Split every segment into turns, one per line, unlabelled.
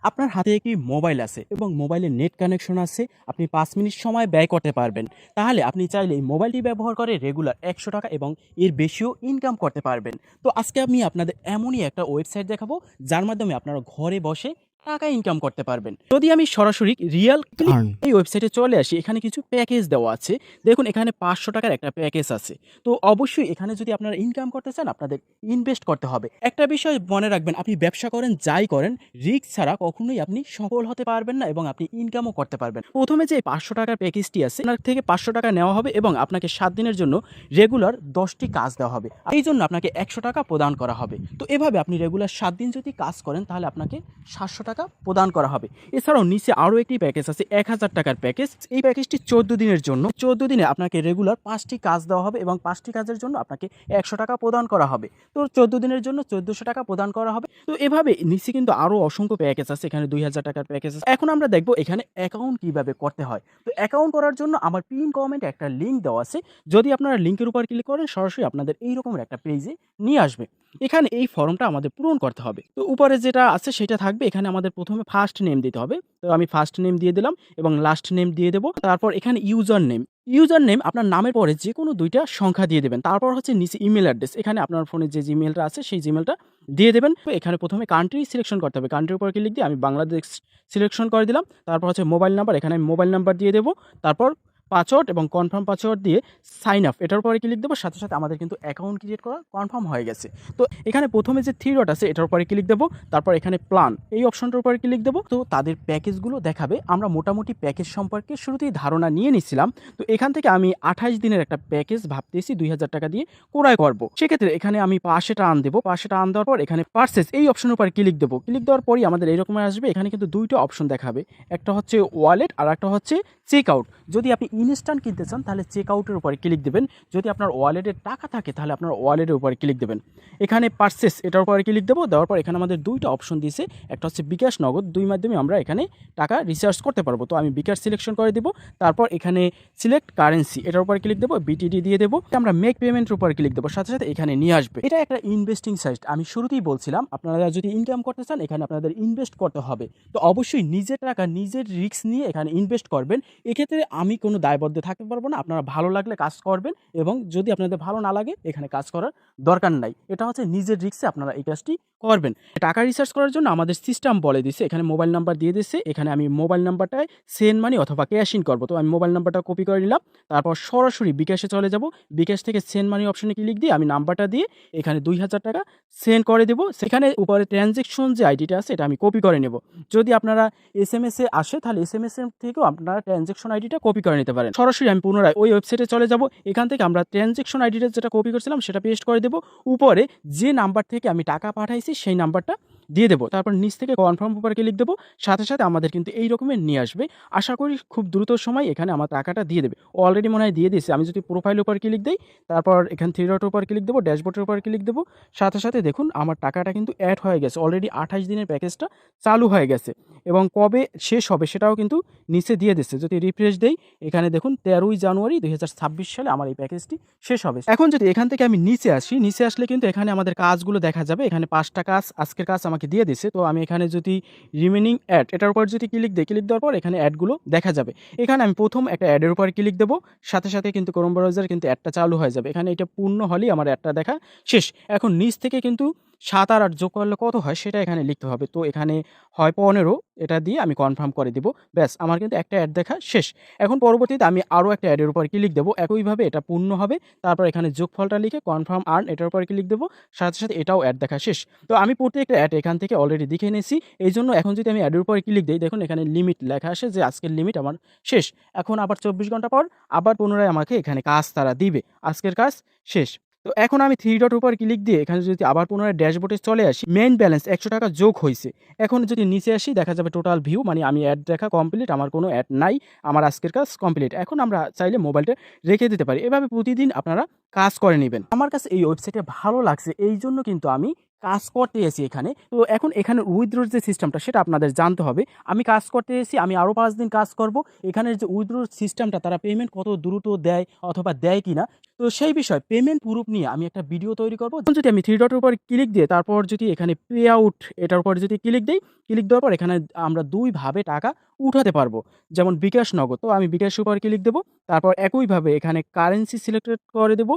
আপনার হাতে একটি মোবাইল আছে এবং মোবাইলে নেট কানেকশন আছে, আপনি ৫ মিনিট সময় ব্যয় করতে পারবেন। তাহলে আপনি চাইলে এই মোবাইলটি ব্যবহার করে রেগুলার ৳১০০ এবং এর বেশিও ইনকাম করতে পারবেন। তো আজকে আমি আপনাদের এমনই একটা ওয়েবসাইট দেখাবো, যার মাধ্যমে আপনারা ঘরে বসে টাকা ইনকাম করতে পারবেন। যদি আমি সরাসরি রিয়াল ক্লিক
আর্ন
এই ওয়েবসাইটে চলে আসি, এখানে কিছু প্যাকেজ দেওয়া আছে। দেখুন এখানে ৳৫০০ একটা প্যাকেজ আছে। তো অবশ্যই এখানে যদি আপনারা ইনকাম করতে চান, আপনাদের ইনভেস্ট করতে হবে। একটা বিষয় মনে রাখবেন, আপনি ব্যবসা করেন, যাই করেন, রিস্ক ছাড়া কখনোই আপনি সফল হতে পারবেন না এবং আপনি ইনকামও করতে পারবেন। প্রথমে যে ৳৫০০ প্যাকেজটি আছে, আপনার থেকে ৳৫০০ নেওয়া হবে এবং আপনাকে ৭ দিনের জন্য রেগুলার ১০টি কাজ দেওয়া হবে। এই জন্য আপনাকে ৳১০০ প্রদান করা হবে। তো এভাবে আপনি রেগুলার ৭ দিন যদি কাজ করেন, তাহলে আপনাকে ৳৭০০ প্রদান করা হবে। এছাড়াও নিচে আরও একটি প্যাকেজ আছে, ৳১,০০০ প্যাকেজ। এই প্যাকেজটি ১৪ দিনের জন্য। ১৪ দিনে আপনাকে রেগুলার ৫টি কাজ দেওয়া হবে এবং ৫টি কাজের জন্য আপনাকে ৳১০০ প্রদান করা হবে। তো ১৪ দিনের জন্য ৳১৪০০ প্রদান করা হবে। তো এভাবে নিচে কিন্তু আরো অসংখ্য প্যাকেজ আছে। এখানে ৳২,০০০ প্যাকেজ আছে। এখন আমরা দেখব এখানে অ্যাকাউন্ট কিভাবে করতে হয়। তো অ্যাকাউন্ট করার জন্য আমার পিন কমেন্টে একটা লিঙ্ক দেওয়া আছে। যদি আপনারা লিঙ্কের উপর ক্লিক করেন, সরাসরি আপনাদের এইরকমের একটা পেজে নিয়ে আসবে। এখানে এই ফর্মটা আমাদের পূরণ করতে হবে। তো উপরে যেটা আছে সেটা থাকবে। এখানে আমাদের প্রথমে ফার্স্ট নেম দিতে হবে। তো আমি ফার্স্ট নেম দিয়ে দিলাম এবং লাস্ট নেম দিয়ে দেব। তারপর এখানে ইউজার নেম। ইউজার নেম আপনার নামের পরে যেকোনো ২ টা সংখ্যা দিয়ে দেবেন। তারপর হচ্ছে নিচে ইমেইল অ্যাড্রেস। এখানে আপনার ফোনে যে জিমেইলটা আছে সেই জিমেইলটা দিয়ে দেবেন। তো এখানে প্রথমে কান্ট্রি সিলেকশন করতে হবে। কান্ট্রির উপর ক্লিক দিয়ে আমি বাংলাদেশ সিলেকশন করে দিলাম। তারপর হচ্ছে মোবাইল নাম্বার, এখানে আমি মোবাইল নাম্বার দিয়ে দেব। তারপর পাসওয়ার্ড এবং কনফার্ম পাসওয়ার্ড দিয়ে সাইন আপ এটার উপরে ক্লিক দেব। সাথে, সাথে আমাদের কিন্তু অ্যাকাউন্ট ক্রিয়েট করা কনফার্ম হয়ে গেছে। তো এখানে প্রথমে যে 3 ডট আছে এটার উপরে ক্লিক দেব। তারপর এখানে প্ল্যান এই অপশনটার উপরে ক্লিক দেব। তো তাদের প্যাকেজগুলো দেখাবে। আমরা মোটামুটি প্যাকেজ সম্পর্কে শুরুতেই ধারণা নিয়ে নিছিলাম। তো এখান থেকে আমি 28 দিনের একটা প্যাকেজ ভাবতেছি ৳২,০০০ দিয়ে ক্রয় করব। সেক্ষেত্রে এখানে আমি পাশে টান দেব। পাশে টান দেওয়ার পর এখানে পারচেজ এই অপশনের উপর ক্লিক দেব। ক্লিক দেওয়ার পরই আমাদের এরকম আসবে। এখানে কিন্তু 2 টা অপশন দেখাবে। একটা হচ্ছে ওয়ালেট আর একটা হচ্ছে চেক আউট। যদি আপনি ইনস্ট্যান্ট কিনতে চান তাহলে চেক আউটের উপরে ক্লিক দেবেন। যদি আপনার ওয়ালেটে টাকা থাকে তাহলে আপনার ওয়ালেটের উপরে ক্লিক দেবেন। এখানে পারচেজ এটার উপরে ক্লিক দেব। দেওয়ার পর এখানে আমাদের 2 টা অপশন দিয়েছে। একটা হচ্ছে বিকাশ, নগদ। 2 মাধ্যমে আমরা এখানে টাকা রিচার্জ করতে পারবো। তো আমি বিকাশ সিলেকশন করে দেব। তারপর এখানে সিলেক্ট কারেন্সি এটার উপর ক্লিক দেব। বিটিডি দিয়ে দেব। আমরা মেক পেমেন্টের উপর ক্লিক দেব। সাথে, সাথে এখানে নিয়ে আসবে। এটা একটা ইনভেস্টিং সাইট। আমি শুরুতেই বলছিলাম, আপনারা যদি ইনকাম করতে চান এখানে আপনাদের ইনভেস্ট করতে হবে। তো অবশ্যই নিজের টাকা নিজের রিস্ক নিয়ে এখানে ইনভেস্ট করবেন। এক্ষেত্রে আমি কোনো দায়বদ্ধ থাকতে পারবো না। আপনারা ভালো লাগলে কাজ করবেন এবং যদি আপনাদের ভালো না লাগে এখানে কাজ করার দরকার নাই। এটা হচ্ছে নিজের রিস্কে আপনারা এই কাজটি করবেন। টাকা রিসার্চ করার জন্য আমাদের সিস্টেম বলে দিছে। এখানে মোবাইল নাম্বার দিয়ে দিছে। এখানে আমি মোবাইল নাম্বারটায় সেন্ড মানি অথবা ক্যাশ ইন করব। তো আমি মোবাইল নাম্বারটা কপি করে নিলাম। তারপর সরাসরি বিকাশে চলে যাব। বিকাশ থেকে সেন্ড মানি অপশনে ক্লিক দিয়ে আমি নাম্বারটা দিয়ে এখানে ৳২,০০০ সেন্ড করে দেব। সেখানে উপরে ট্রানজ্যাকশন যে আইডিটা আছে এটা আমি কপি করে নেব। যদি আপনারা এসএমএস এ আসে তাহলে এসএমএস এর থেকেও আপনারা ট্রানজ্যাকশন আইডিটা কপি করে নিতে পারেন। সরাসরি আমি পুনরায় ওই ওয়েবসাইটে চলে যাব। এখান থেকে আমরা ট্রানজ্যাকশন আইডিটা যেটা কপি করছিলাম সেটা পেস্ট করে দেব। উপরে যে নাম্বার থেকে আমি টাকা পাঠাইছি সেই নাম্বারটা দিয়ে দেব। তারপর নিচ থেকে কনফার্ম উপরে ক্লিক দেব। সাথে, সাথে আমাদের কিন্তু এই রকমের নিয়ে আসবে। আশা করি খুব দ্রুত সময় এখানে আমার টাকাটা দিয়ে দেবে। অলরেডি মনে হয় দিয়ে দিয়েছে। আমি যদি প্রোফাইলের উপর ক্লিক দেই, তারপর এখানে 3 ডটের উপর ক্লিক দেব, ড্যাশবোর্ডের উপর ক্লিক দেব। সাথে, সাথে দেখুন আমার টাকাটা কিন্তু এড হয়ে গেছে। অলরেডি 28 দিনের প্যাকেজটা চালু হয়ে গেছে এবং কবে শেষ হবে সেটাও কিন্তু নিচে দিয়ে দিচ্ছে। যদি রিফ্রেশ দেই, এখানে দেখুন 13ই জানুয়ারি 2026 সালে আমার এই প্যাকেজটি শেষ হবে। এখন যদি এখান থেকে আমি নিচে আসি, নিচে আসলে কিন্তু এখানে আমাদের কাজগুলো দেখা যাবে। এখানে 5টা কাজ আজকের কাজ আমাকে দিয়ে দিছে। তো আমি এখানে যদি রিমেনিং অ্যাড এটার উপর যদি ক্লিক দেই, ক্লিক দেওয়ার পর এখানে অ্যাডগুলো দেখা যাবে। এখানে আমি প্রথম একটা অ্যাডের উপর ক্লিক দেব। সাথে, সাথে কিন্তু ক্রোম ব্রাউজার কিন্তু অ্যাডটা চালু হয়ে যাবে। এখানে এটা পূর্ণ হলেই আমার অ্যাডটা দেখা শেষ। এখন নিচ থেকে কিন্তু ৭ আর ৮ যোগ করলে কত হয় সেটা এখানে লিখতে হবে। তো এখানে হয় 15 এটা দিয়ে আমি কনফার্ম করে দিব। ব্যাস আমার কিন্তু একটা অ্যাড দেখা শেষ। এখন পরবর্তীতে আমি আরও একটা অ্যাডের উপর ক্লিক দেব। একইভাবে এটা পূর্ণ হবে। তারপর এখানে যোগফলটা লিখে কনফার্ম আর্ন এটার উপর ক্লিক দেব। সাথে, সাথে এটাও অ্যাড দেখা শেষ। তো আমি প্রত্যেকটা অ্যাড এখান থেকে অলরেডি দেখে নিয়েছি। এইজন্য এখন যদি আমি অ্যাডের উপর ক্লিক দেই, দেখুন এখানে লিমিট লেখা আসে যে আজকের লিমিট আমার শেষ। এখন আবার 24 ঘন্টা পর আবার পুনরায় আমাকে এখানে কাজ তারা দিবে। আজকের কাজ শেষ। তো এখন আমি 3 ডট উপর ক্লিক দিয়ে এখানে যদি আবার পুনরায় ড্যাশবোর্ডে চলে আসি, মেইন ব্যালেন্স ৳১০০ যোগ হইছে। এখন যদি নিচে আসি দেখা যাবে টোটাল ভিউ, মানে আমি অ্যাড দেখা কমপ্লিট, আমার কোনো অ্যাড নাই। আমার আজকের কাজ কমপ্লিট। এখন আমরা চাইলে মোবাইলটা রেখে দিতে পারি। এভাবে প্রতিদিন আপনারা কাজ করে নিবেন। আমার কাছে এই ওয়েবসাইটে ভালো লাগছে। এইজন্য কিন্তু আমি কাজ করতে এসেছি এখানে। তো এখন এখানে উইথড্রোর যে সিস্টেমটা সেটা আপনাদের জানতে হবে। আমি কাজ করতে এসেছি, আমি আরও ৫ দিন কাজ করব। এখানের যে উইথড্রোর সিস্টেমটা তারা পেমেন্ট কত দ্রুত দেয় অথবা দেয় কিনা, তো সেই বিষয়ে পেমেন্ট প্রুফ নিয়ে আমি একটা ভিডিও তৈরি করব। এখন যদি আমি 3 ডটের উপর ক্লিক দিয়ে তারপর যদি এখানে পে আউট এটার উপর যদি ক্লিক দেই, ক্লিক দেওয়ার পর এখানে আমরা ২ ভাবে টাকা উঠাতে পারবো। যেমন বিকাশ, নগদ। তো আমি বিকাশের উপর ক্লিক দেব। তারপর একইভাবে এখানে কারেন্সি সিলেক্টেড করে দেব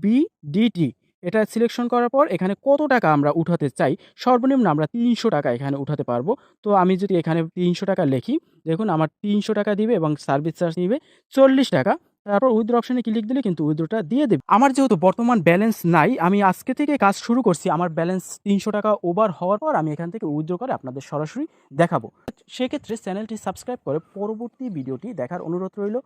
বিডিটি। এটা সিলেকশন করার পর এখানে কত টাকা আমরা উঠাতে চাই, সর্বনিম্ন আমরা ৳৩০০ এখানে উঠাতে পারবো। তো আমি যদি এখানে ৳৩০০ লিখি, দেখুন আমার ৳৩০০ দিবে এবং সার্ভিস চার্জ নিবে ৳৪০। তারপর উইথড্র অপশনে ক্লিক দিলে কিন্তু উইথড্রটা দিয়ে দেবে। আমার যেহেতু বর্তমান ব্যালেন্স নাই, আমি আজকে থেকে কাজ শুরু করছি। আমার ব্যালেন্স ৳৩০০ ওভার হওয়ার পর আমি এখান থেকে উইথড্র করে আপনাদের সরাসরি দেখাবো। সেক্ষেত্রে চ্যানেলটি সাবস্ক্রাইব করে পরবর্তী ভিডিওটি দেখার অনুরোধ রইল।